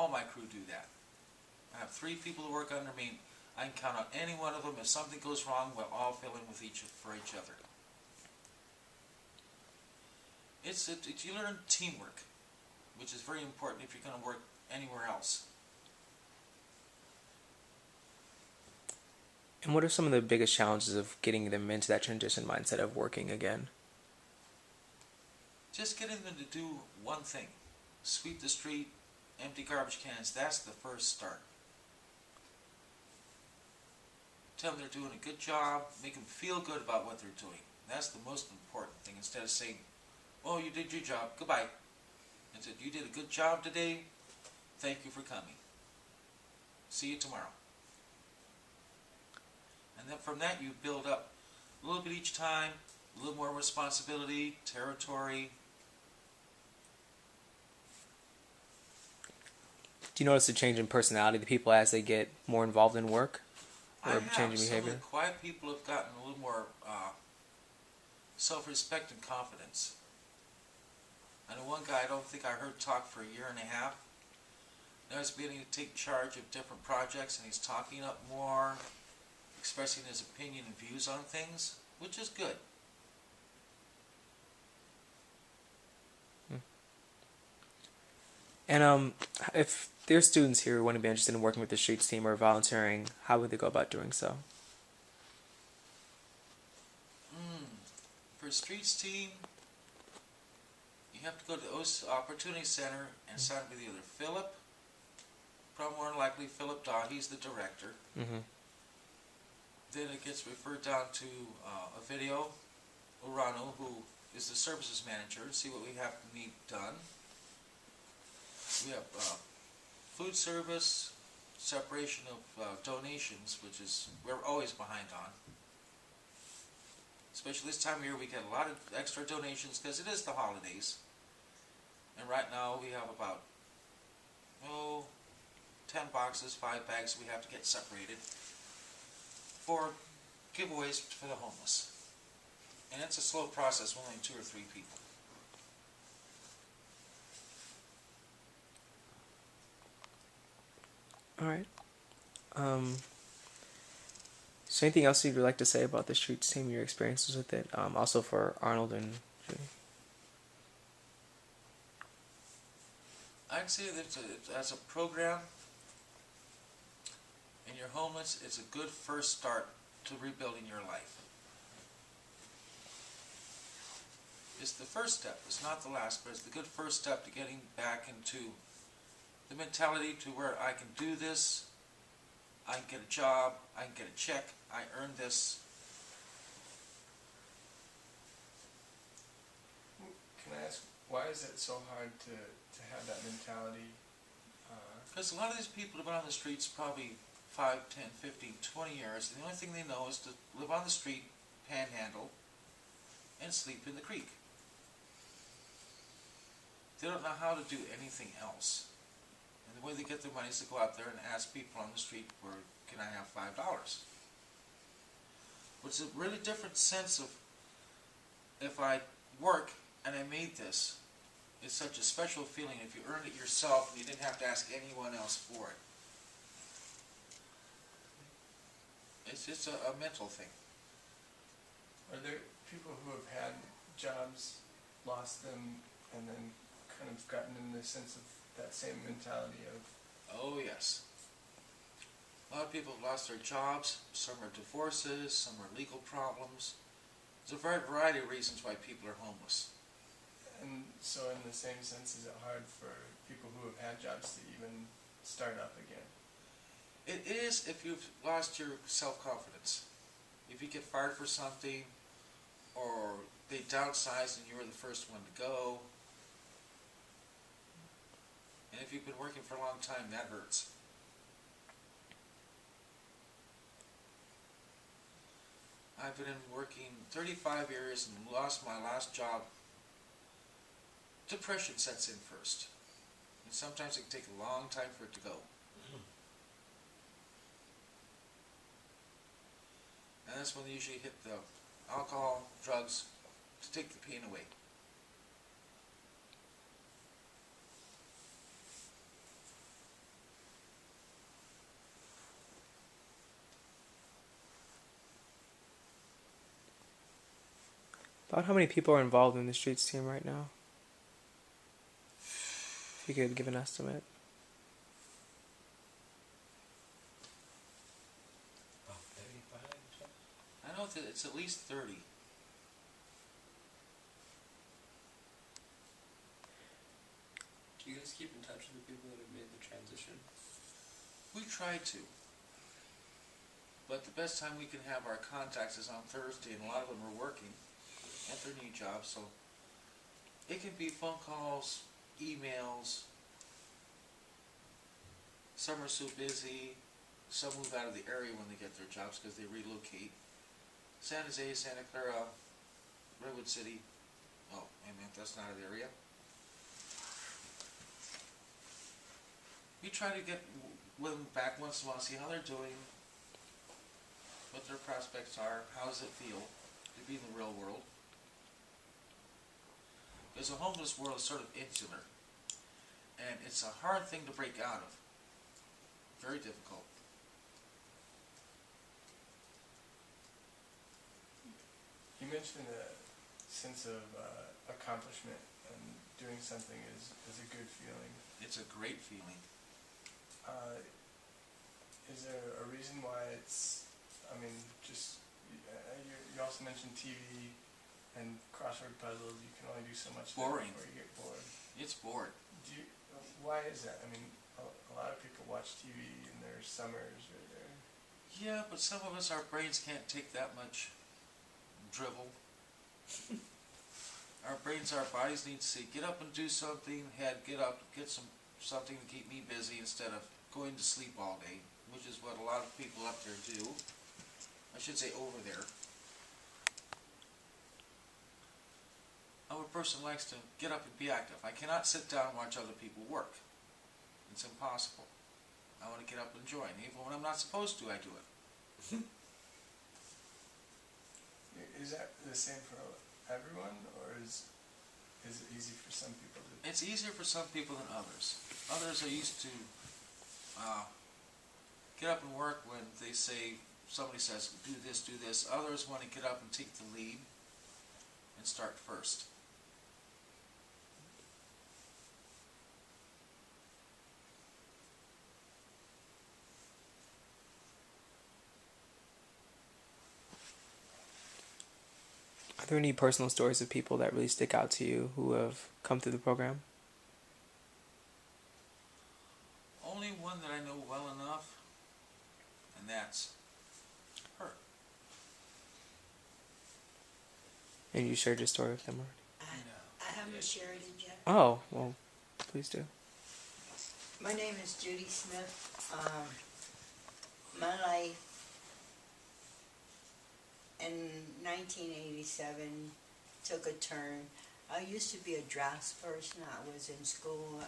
all my crew do that. I have 3 people who work under me. I can count on any one of them. If something goes wrong, we'll all fill in with for each other. You learn teamwork, which is very important if you're going to work anywhere else. And what are some of the biggest challenges of getting them into that transition mindset of working again? Just getting them to do one thing. Sweep the street, empty garbage cans. That's the first start. Tell them they're doing a good job. Make them feel good about what they're doing. That's the most important thing. Instead of saying, oh, you did your job, goodbye. And said, you did a good job today. Thank you for coming. See you tomorrow. And then from that you build up a little bit each time, a little more responsibility, territory. Do you notice a change in personality of the people as they get more involved in work? Or changing behavior? Some of the quiet people have gotten a little more self-respect and confidence. I know one guy I don't think I heard talk for 1.5 years. Now he's beginning to take charge of different projects, and he's talking up more, expressing his opinion and views on things, which is good. And if there's students here who want to be interested in working with the streets team or volunteering, how would they go about doing so? For streets team, you have to go to the Opportunity Center and sign up with either Philip, probably more than likely Philip Daw, he's the director. Then it gets referred down to a video, Urano, who is the services manager, and see what we have to need done. We have food service, separation of donations, which is we're always behind on. Especially this time of year, we get a lot of extra donations because it is the holidays. And right now we have about 10 boxes, 5 bags we have to get separated for giveaways for the homeless. And it's a slow process, only 2 or 3 people. All right. Is there anything else you'd like to say about the streets team, your experiences with it? Also for Arnold and Judy. I'd say that as a program, and you're homeless, it's a good first start to rebuilding your life. It's the first step. It's not the last, but it's the good first step to getting back into the mentality to where I can do this, I can get a job, I can get a check, I earned this. Can I ask, why is it so hard to have that mentality? Because a lot of these people have been on the streets probably 5, 10, 15, 20 years, and the only thing they know is to live on the street, panhandle, and sleep in the creek. They don't know how to do anything else. And the way they get their money is to go out there and ask people on the street, where can I have $5? Which is a really different sense of, if I work and I made this, it's such a special feeling if you earned it yourself and you didn't have to ask anyone else for it. It's just a mental thing. Are there people who have had jobs, lost them, and then kind of gotten in the sense of that same mentality of... Oh yes. A lot of people have lost their jobs. Some are divorces, some are legal problems. There's a variety of reasons why people are homeless. And so in the same sense, is it hard for people who have had jobs to even start up again? It is if you've lost your self-confidence. If you get fired for something, or they downsize and you were the first one to go. And if you've been working for a long time, that hurts. I've been working 35 years and lost my last job. Depression sets in first. And sometimes it can take a long time for it to go. And that's when they usually hit the alcohol, drugs, to take the pain away. About how many people are involved in the streets team right now? If you could give an estimate. About 35 or so. I know that it's at least 30. Do you guys keep in touch with the people that have made the transition? We try to. But the best time we can have our contacts is on Thursday, and a lot of them are working at their new jobs, so it can be phone calls, emails. Some are so busy, some move out of the area when they get their jobs because they relocate. San Jose, Santa Clara, Redwood City. Oh, I meant that's not an area. We try to get them back once in a while, see how they're doing, what their prospects are, how does it feel to be in the real world. Because the homeless world is sort of insular, and it's a hard thing to break out of. Very difficult. You mentioned a sense of accomplishment, and doing something is a good feeling. It's a great feeling. Is there a reason why it's, I mean, just, you also mentioned TV and crossword puzzles, you can only do so much there Boring. before you get bored. It's bored. Why is that? I mean, a lot of people watch TV in their summers or their... Yeah, but some of us, our brains can't take that much drivel. Our brains, our bodies need to say, get up and do something, head, get up, get something to keep me busy instead of going to sleep all day, which is what a lot of people up there do. I should say over there. I'm a person who likes to get up and be active. I cannot sit down and watch other people work. It's impossible. I want to get up and join. Even when I'm not supposed to, I do it. Is that the same for everyone, or is it easy for some people to... It's easier for some people than others. Others are used to get up and work when they say, somebody says, do this. Others want to get up and take the lead and start first. Are there any personal stories of people that really stick out to you who have come through the program? Only one that I know well enough, and that's her. And you shared your story with them already? I haven't shared it yet. Oh, well, please do. My name is Judy Smith. My life in 1987 took a turn. I used to be a drafts person. I was in school.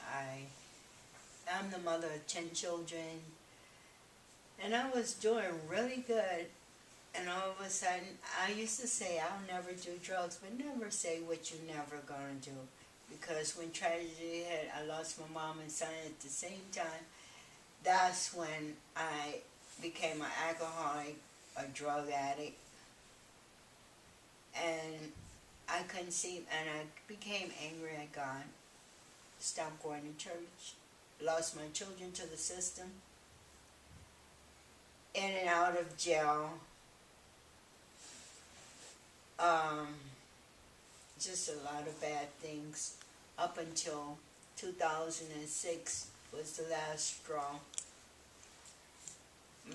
I'm the mother of 10 children. And I was doing really good. And all of a sudden, I used to say, I'll never do drugs, but never say what you're never going to do. Because when tragedy hit, I lost my mom and son at the same time. That's when I became an alcoholic, a drug addict. And I couldn't see, and I became angry at God. Stopped going to church. Lost my children to the system. In and out of jail. Just a lot of bad things. Up until 2006 was the last straw.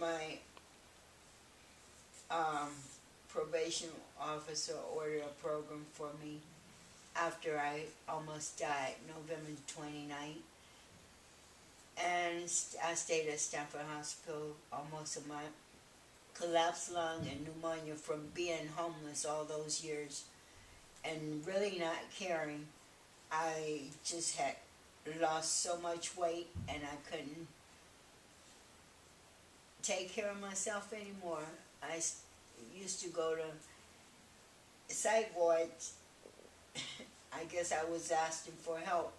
My probation officer ordered a program for me after I almost died, November 29th. And I stayed at Stanford Hospital almost a month. Collapsed lung and pneumonia from being homeless all those years and really not caring. I just had lost so much weight and I couldn't take care of myself anymore. I used to go to psych wards. I guess I was asking for help.